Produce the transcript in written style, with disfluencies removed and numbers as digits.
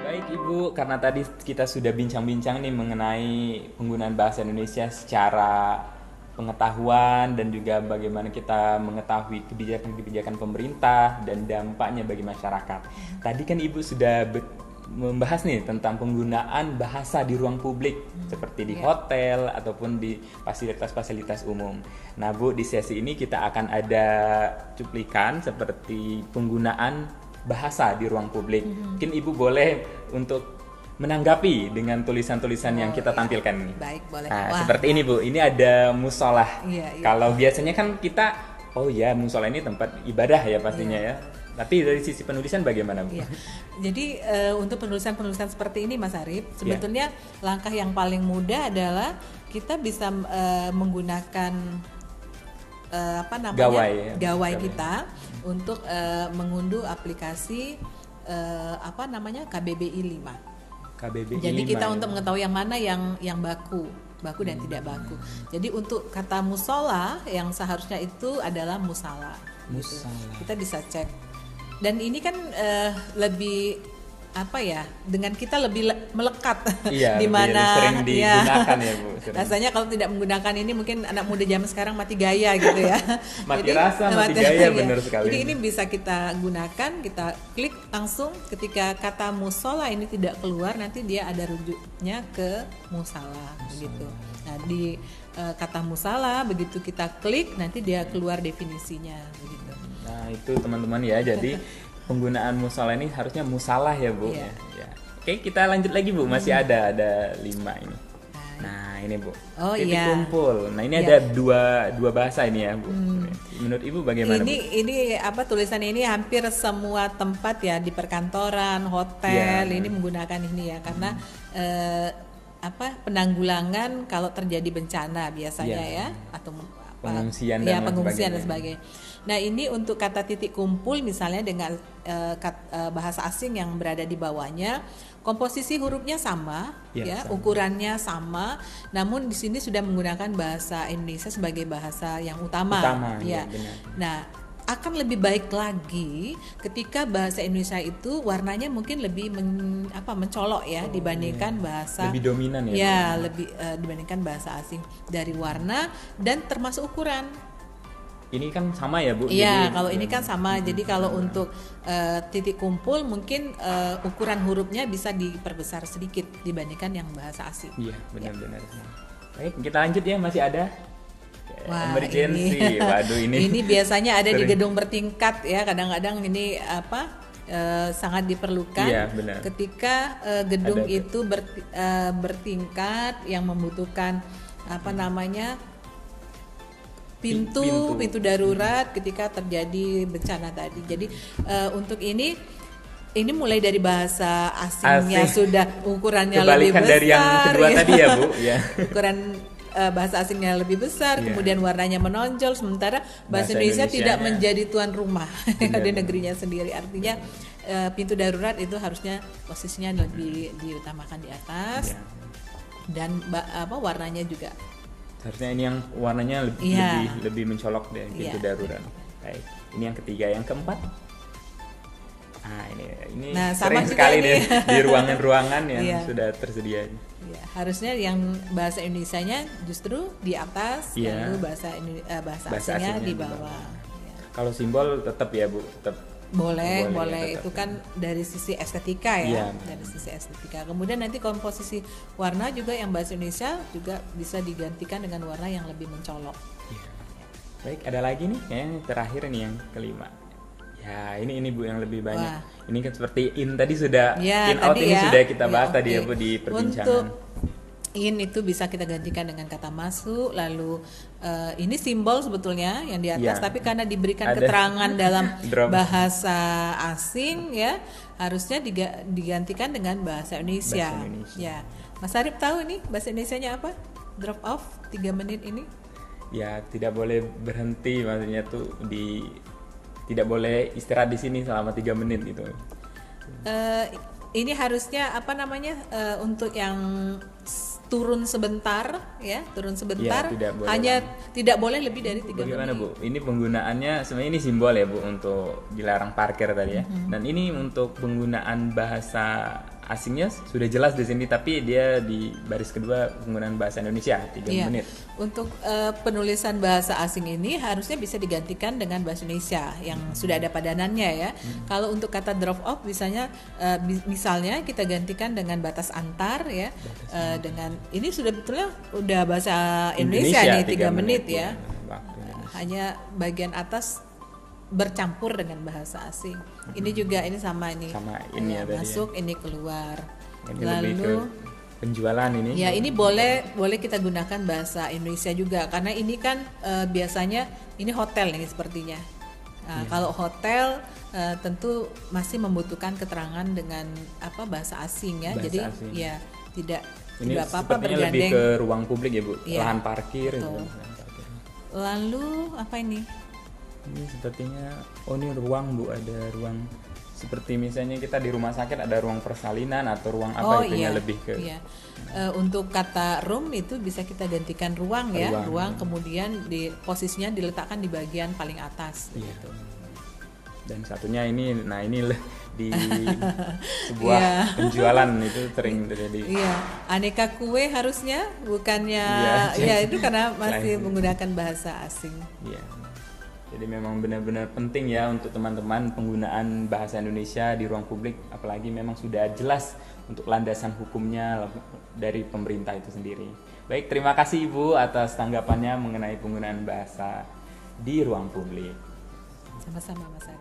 Baik Ibu, karena tadi kita sudah bincang-bincang nih mengenai penggunaan bahasa Indonesia secara pengetahuan dan juga bagaimana kita mengetahui kebijakan-kebijakan pemerintah dan dampaknya bagi masyarakat. Tadi kan Ibu sudah membahas nih tentang penggunaan bahasa di ruang publik seperti di hotel ataupun di fasilitas-fasilitas umum. Nah Bu, di sesi ini kita akan ada cuplikan seperti penggunaan bahasa di ruang publik. Mungkin Ibu boleh untuk menanggapi dengan tulisan-tulisan yang kita tampilkan ini. Baik, boleh. Nah, seperti ini Bu, ini ada musolah. Iya. Kalau biasanya kan kita, oh ya musolah ini tempat ibadah ya pastinya ya. Tapi dari sisi penulisan bagaimana Bu? Iya. Jadi untuk penulisan-penulisan seperti ini Mas Arif, sebetulnya langkah yang paling mudah adalah kita bisa menggunakan gawai kita untuk mengunduh aplikasi KBBI 5. KBBI Jadi 5, kita ya. untuk mengetahui yang mana yang baku dan tidak baku. Jadi untuk kata musola yang seharusnya itu adalah musala. Gitu. Kita bisa cek. Dan ini kan lebih dengan kita lebih melekat di mana sering digunakan ya Bu. Rasanya kalau tidak menggunakan ini mungkin anak muda zaman sekarang mati gaya gitu ya. mati gaya benar sekali. Jadi ini bisa kita gunakan, kita klik langsung ketika kata musola ini tidak keluar, nanti dia ada rujuknya ke musala begitu. Nah, di kata musala begitu kita klik nanti dia keluar definisinya begitu. Nah, itu teman-teman ya. Jadi penggunaan musola ini harusnya musalah ya Bu. Iya. Ya. Oke, kita lanjut lagi Bu. Masih ada 5 ini. Nah, ini Bu. Titik kumpul. Nah, ini ada dua bahasa ini ya Bu. Menurut Ibu bagaimana Bu? Ini tulisan ini hampir semua tempat ya, di perkantoran, hotel ini menggunakan ini ya, karena penanggulangan kalau terjadi bencana biasanya ya, atau pengungsian dan sebagainya. Nah, ini untuk kata titik kumpul misalnya dengan bahasa asing yang berada di bawahnya, komposisi hurufnya sama, sama. Ukurannya sama, namun di sini sudah menggunakan bahasa Indonesia sebagai bahasa yang utama. Ya. Benar. Nah, akan lebih baik lagi ketika bahasa Indonesia itu warnanya mungkin lebih mencolok ya dibandingkan bahasa lebih dominan ya. Ya, lebih dibandingkan bahasa asing dari warna dan termasuk ukuran. Ini kan sama ya Bu? Iya, kalau ini kan sama. Jadi kalau untuk titik kumpul mungkin ukuran hurufnya bisa diperbesar sedikit dibandingkan yang bahasa asing. Iya, benar-benar. Baik, kita lanjut ya, masih ada. Wah, emergency. Waduh, ini biasanya ada di gedung bertingkat ya. Kadang-kadang ini sangat diperlukan ketika gedung itu bertingkat yang membutuhkan pintu darurat ketika terjadi bencana tadi. Jadi untuk ini mulai dari bahasa asingnya sudah ukurannya lebih besar. Dari yang kedua tadi ya Bu. Ya. Ukuran bahasa asingnya lebih besar, kemudian warnanya menonjol, sementara bahasa Indonesia tidak menjadi tuan rumah di negerinya sendiri. Artinya pintu darurat itu harusnya posisinya lebih diutamakan di atas, dan warnanya juga. Harusnya ini yang warnanya lebih mencolok deh, pintu darurat. Baik. Ini yang ketiga, yang keempat. Nah, ini sering sekali deh di ruangan-ruangan yang sudah tersedia. Ya, harusnya yang bahasa Indonesianya justru di atas, lalu bahasa asingnya di bawah. Ya. Kalau simbol tetap ya Bu, tetap boleh itu kan dari sisi estetika ya, dari sisi estetika. Kemudian nanti komposisi warna juga yang bahasa Indonesia juga bisa digantikan dengan warna yang lebih mencolok. Baik, ada lagi nih yang terakhir nih, yang kelima. Ya, ini Bu yang lebih banyak. Wah. Ini kan seperti in tadi sudah out ini sudah kita bahas tadi ya Bu di perbincangan. Untuk in itu bisa kita gantikan dengan kata masuk, lalu ini simbol sebetulnya yang di atas, tapi karena diberikan keterangan dalam bahasa asing ya, harusnya digantikan dengan bahasa Indonesia. Ya, Mas Arif tahu nih bahasa Indonesianya apa? Drop off 3 menit ini? Ya, tidak boleh berhenti, maksudnya tuh tidak boleh istirahat di sini selama 3 menit gitu. Ini harusnya untuk yang turun sebentar, tidak boleh lebih dari 3 menit. Bagaimana Bu? Ini penggunaannya sebenarnya ini simbol ya Bu untuk dilarang parkir tadi ya. Dan ini untuk penggunaan bahasa asingnya sudah jelas di sini, tapi dia di baris kedua penggunaan bahasa Indonesia 3 menit. Untuk penulisan bahasa asing ini harusnya bisa digantikan dengan bahasa Indonesia yang sudah ada padanannya ya. Kalau untuk kata drop off misalnya kita gantikan dengan batas antar ya. Dengan ini sudah betulnya udah bahasa Indonesia nih 3 menit ya. Hanya bagian atas bercampur dengan bahasa asing. Ini juga ini sama ini ya, masuk ya. Ini keluar. Ini lalu lebih ke penjualan ini. Ya ini boleh kita gunakan bahasa Indonesia juga karena ini kan biasanya ini hotel ini sepertinya. Kalau hotel tentu masih membutuhkan keterangan dengan bahasa asing ya. Bahasa jadi asing. Ya tidak apa-apa bergandeng. Lebih ke ruang publik ya Bu, lahan parkir. Lalu apa ini? Ini sepertinya, ini ruang Bu, ada ruang seperti misalnya kita di rumah sakit ada ruang persalinan atau ruang lebih ke. Iya. Untuk kata room itu bisa kita gantikan ruang ya, ruang kemudian posisinya diletakkan di bagian paling atas. Iya. Gitu. Dan satunya ini di sebuah penjualan itu sering terjadi. Iya, aneka kue harusnya bukannya itu karena masih menggunakan bahasa asing. Iya. Jadi memang benar-benar penting ya untuk teman-teman penggunaan bahasa Indonesia di ruang publik, apalagi memang sudah jelas untuk landasan hukumnya dari pemerintah itu sendiri. Baik, terima kasih Ibu atas tanggapannya mengenai penggunaan bahasa di ruang publik. Sama-sama Mas Ari.